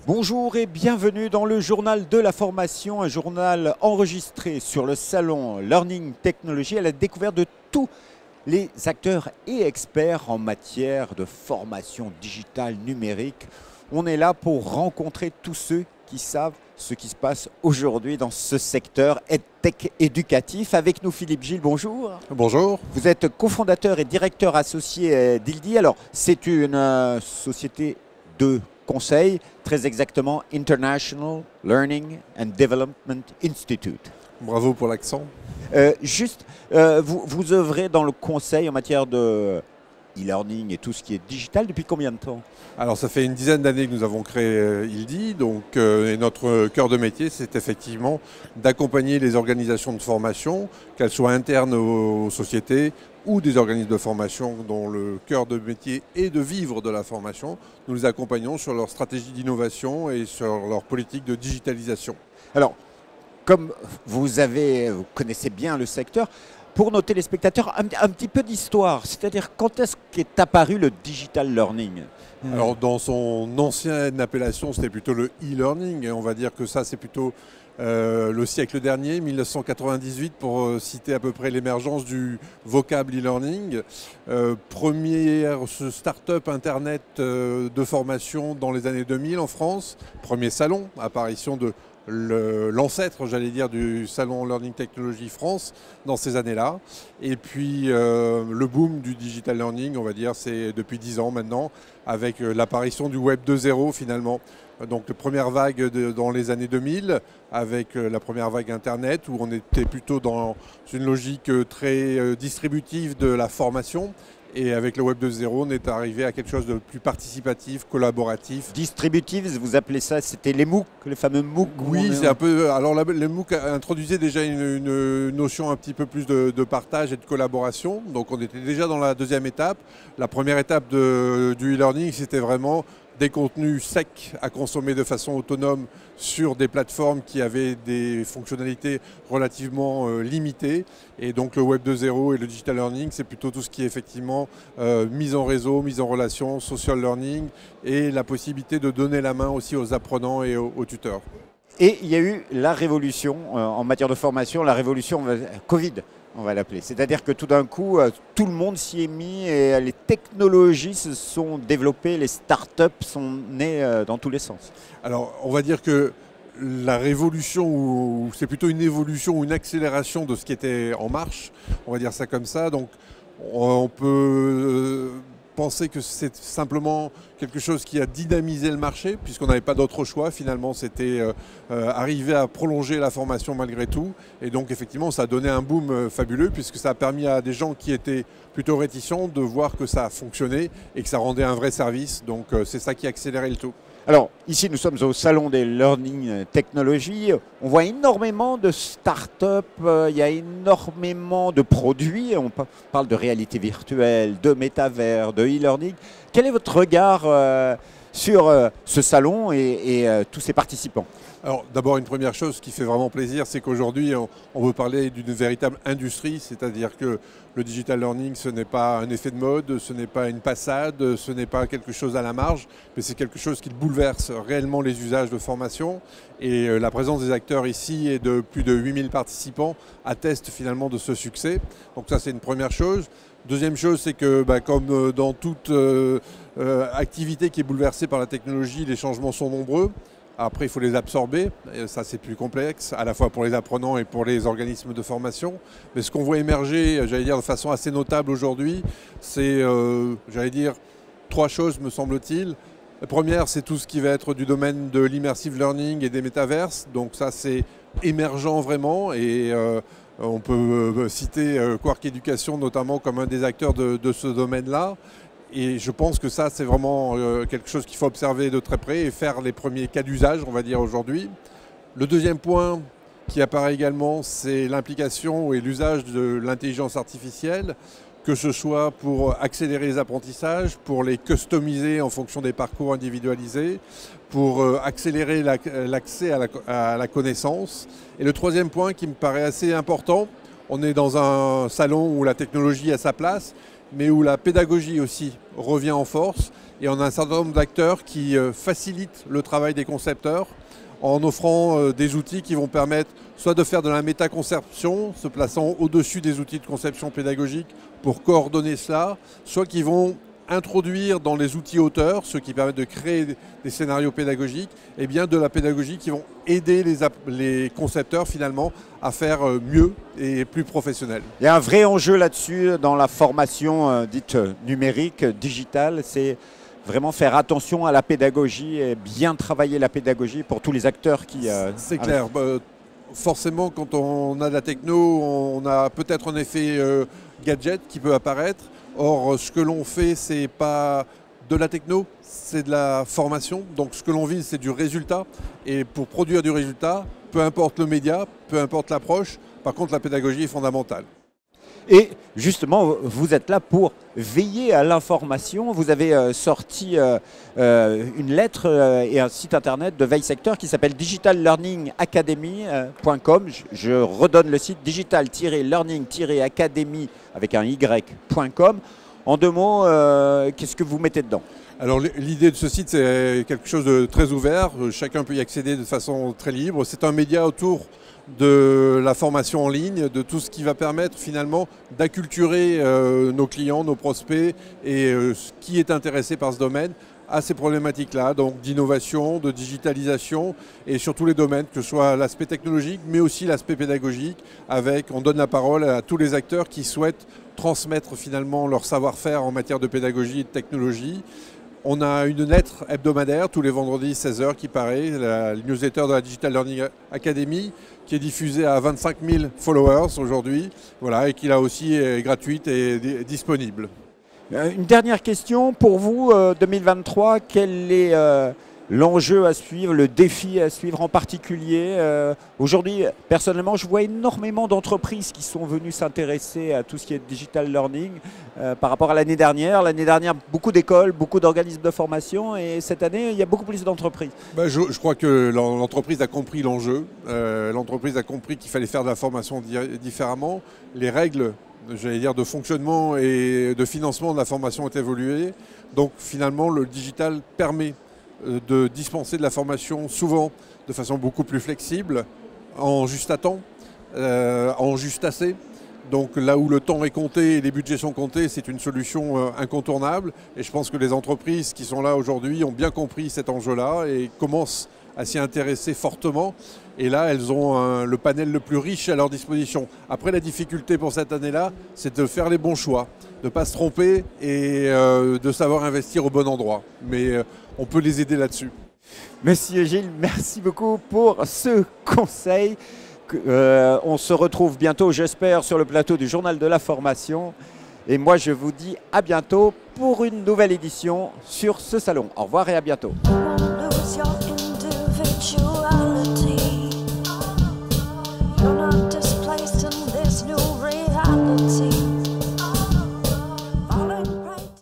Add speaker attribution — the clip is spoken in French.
Speaker 1: Bonjour et bienvenue dans le journal de la formation, un journal enregistré sur le salon Learning Technology à la découverte de tous les acteurs et experts en matière de formation digitale numérique. On est là pour rencontrer tous ceux qui savent ce qui se passe aujourd'hui dans ce secteur EdTech éducatif. Avec nous Philippe Gilles, bonjour.
Speaker 2: Bonjour.
Speaker 1: Vous êtes cofondateur et directeur associé d'ILDI. Alors c'est une société de conseil, très exactement International Learning and Development Institute.
Speaker 2: Bravo pour l'accent.
Speaker 1: Vous œuvrez dans le conseil en matière de e-learning et tout ce qui est digital depuis combien de temps?
Speaker 2: Alors ça fait une dizaine d'années que nous avons créé ILDI, et notre cœur de métier c'est effectivement d'accompagner les organisations de formation, qu'elles soient internes aux sociétés ou des organismes de formation dont le cœur de métier est de vivre de la formation. Nous les accompagnons sur leur stratégie d'innovation et sur leur politique de digitalisation.
Speaker 1: Alors, comme vous connaissez bien le secteur, pour nos téléspectateurs, un petit peu d'histoire, c'est-à-dire quand est-ce qu'est apparu le digital learning?
Speaker 2: Alors dans son ancienne appellation, c'était plutôt le e-learning, et on va dire que ça c'est plutôt le siècle dernier, 1998, pour citer à peu près l'émergence du vocable e-learning. Première start-up internet de formation dans les années 2000 en France, premier salon, apparition de l'ancêtre, j'allais dire, du salon Learning Technology France dans ces années-là. Et puis le boom du digital learning, on va dire, c'est depuis 10 ans maintenant, avec l'apparition du Web 2.0 finalement. Donc la première vague dans les années 2000, avec la première vague Internet, où on était plutôt dans une logique très distributive de la formation. Et avec le Web 2.0, on est arrivé à quelque chose de plus participatif, collaboratif.
Speaker 1: Distributif, vous appelez ça, c'était les MOOC, les fameux MOOC?
Speaker 2: Oui, c'est un peu. Alors les MOOC introduisaient déjà une notion un petit peu plus de partage et de collaboration. Donc on était déjà dans la deuxième étape. La première étape du e-learning, c'était vraiment des contenus secs à consommer de façon autonome sur des plateformes qui avaient des fonctionnalités relativement limitées. Et donc le Web 2.0 et le digital learning, c'est plutôt tout ce qui est effectivement mise en réseau, mise en relation, social learning et la possibilité de donner la main aussi aux apprenants et aux tuteurs.
Speaker 1: Et il y a eu la révolution en matière de formation, la révolution Covid, on va l'appeler. C'est-à-dire que tout d'un coup, tout le monde s'y est mis et les technologies se sont développées, les startups sont nées dans tous les sens.
Speaker 2: Alors, on va dire que la révolution, ou c'est plutôt une évolution ou une accélération de ce qui était en marche, on va dire ça comme ça. Donc, on peut penser que c'est simplement quelque chose qui a dynamisé le marché, puisqu'on n'avait pas d'autre choix. Finalement, c'était arriver à prolonger la formation malgré tout. Et donc, effectivement, ça a donné un boom fabuleux, puisque ça a permis à des gens qui étaient plutôt réticents de voir que ça fonctionnait et que ça rendait un vrai service. Donc, c'est ça qui a accéléré le tout.
Speaker 1: Alors, ici, nous sommes au salon des Learning Technology. On voit énormément de start-up, il y a énormément de produits. On parle de réalité virtuelle, de métavers, de e-learning. Quel est votre regard sur ce salon et tous ses participants?
Speaker 2: Alors d'abord, une première chose qui fait vraiment plaisir, c'est qu'aujourd'hui on veut parler d'une véritable industrie, c'est-à-dire que le digital learning, ce n'est pas un effet de mode, ce n'est pas une passade, ce n'est pas quelque chose à la marge, mais c'est quelque chose qui bouleverse réellement les usages de formation. Et la présence des acteurs ici et de plus de 8000 participants atteste finalement de ce succès. Donc ça, c'est une première chose. Deuxième chose, c'est que comme dans toute activité qui est bouleversée par la technologie, les changements sont nombreux. Après, il faut les absorber, et ça c'est plus complexe, à la fois pour les apprenants et pour les organismes de formation. Mais ce qu'on voit émerger, j'allais dire, de façon assez notable aujourd'hui, c'est, j'allais dire, trois choses, me semble-t-il. La première, c'est tout ce qui va être du domaine de l'immersive learning et des métaverses. Donc ça, c'est émergent vraiment, et on peut citer Quark Education notamment comme un des acteurs de ce domaine-là. Et je pense que ça, c'est vraiment quelque chose qu'il faut observer de très près et faire les premiers cas d'usage, on va dire, aujourd'hui. Le deuxième point qui apparaît également, c'est l'implication et l'usage de l'intelligence artificielle, que ce soit pour accélérer les apprentissages, pour les customiser en fonction des parcours individualisés, pour accélérer l'accès à la connaissance. Et le troisième point qui me paraît assez important, on est dans un salon où la technologie a sa place, mais où la pédagogie aussi revient en force. et on a un certain nombre d'acteurs qui facilitent le travail des concepteurs en offrant des outils qui vont permettre soit de faire de la métaconception, se plaçant au-dessus des outils de conception pédagogique pour coordonner cela, soit qui vont introduire dans les outils auteurs, ceux qui permettent de créer des scénarios pédagogiques, et bien de la pédagogie qui vont aider les concepteurs finalement à faire mieux et plus professionnel.
Speaker 1: Il y a un vrai enjeu là-dessus dans la formation dite numérique, digitale, c'est vraiment faire attention à la pédagogie et bien travailler la pédagogie pour tous les acteurs qui...
Speaker 2: C'est clair. Forcément, quand on a de la techno, on a peut-être un effet gadget qui peut apparaître. Or, ce que l'on fait, c'est pas de la techno, c'est de la formation. Donc, ce que l'on vise, c'est du résultat. Et pour produire du résultat, peu importe le média, peu importe l'approche, par contre, la pédagogie est fondamentale.
Speaker 1: Et justement, vous êtes là pour veiller à l'information. Vous avez sorti une lettre et un site internet de veille secteur qui s'appelle digitallearningacademy.com. Je redonne le site digital-learning-academy avec un y.com. En 2 mots, qu'est-ce que vous mettez dedans ?
Speaker 2: Alors l'idée de ce site, c'est quelque chose de très ouvert. Chacun peut y accéder de façon très libre. C'est un média autour de la formation en ligne, de tout ce qui va permettre finalement d'acculturer nos clients, nos prospects et qui est intéressé par ce domaine à ces problématiques-là, donc d'innovation, de digitalisation et sur tous les domaines, que ce soit l'aspect technologique mais aussi l'aspect pédagogique. On donne la parole à tous les acteurs qui souhaitent transmettre finalement leur savoir-faire en matière de pédagogie et de technologie. On a une lettre hebdomadaire tous les vendredis 16h qui paraît, la newsletter de la Digital Learning Academy, qui est diffusée à 25 000 followers aujourd'hui, voilà, et qui là aussi est gratuite et disponible.
Speaker 1: Une dernière question pour vous, 2023, quel est l'enjeu à suivre, le défi à suivre en particulier? Aujourd'hui, personnellement, je vois énormément d'entreprises qui sont venues s'intéresser à tout ce qui est digital learning par rapport à l'année dernière. L'année dernière, beaucoup d'écoles, beaucoup d'organismes de formation et cette année, il y a beaucoup plus d'entreprises.
Speaker 2: Je crois que l'entreprise a compris l'enjeu. L'entreprise a compris qu'il fallait faire de la formation différemment. Les règles, j'allais dire, de fonctionnement et de financement de la formation ont évolué. Donc finalement, le digital permet de dispenser de la formation souvent de façon beaucoup plus flexible, en juste à temps, en juste assez. Donc là où le temps est compté et les budgets sont comptés, c'est une solution incontournable. Et je pense que les entreprises qui sont là aujourd'hui ont bien compris cet enjeu-là et commencent à s'y intéresser fortement. Et là, elles ont le panel le plus riche à leur disposition. Après, la difficulté pour cette année-là, c'est de faire les bons choix, de ne pas se tromper et de savoir investir au bon endroit. Mais on peut les aider là-dessus.
Speaker 1: Monsieur Gilles, merci beaucoup pour ce conseil. On se retrouve bientôt, j'espère, sur le plateau du Journal de la Formation. Et moi, je vous dis à bientôt pour une nouvelle édition sur ce salon. Au revoir et à bientôt.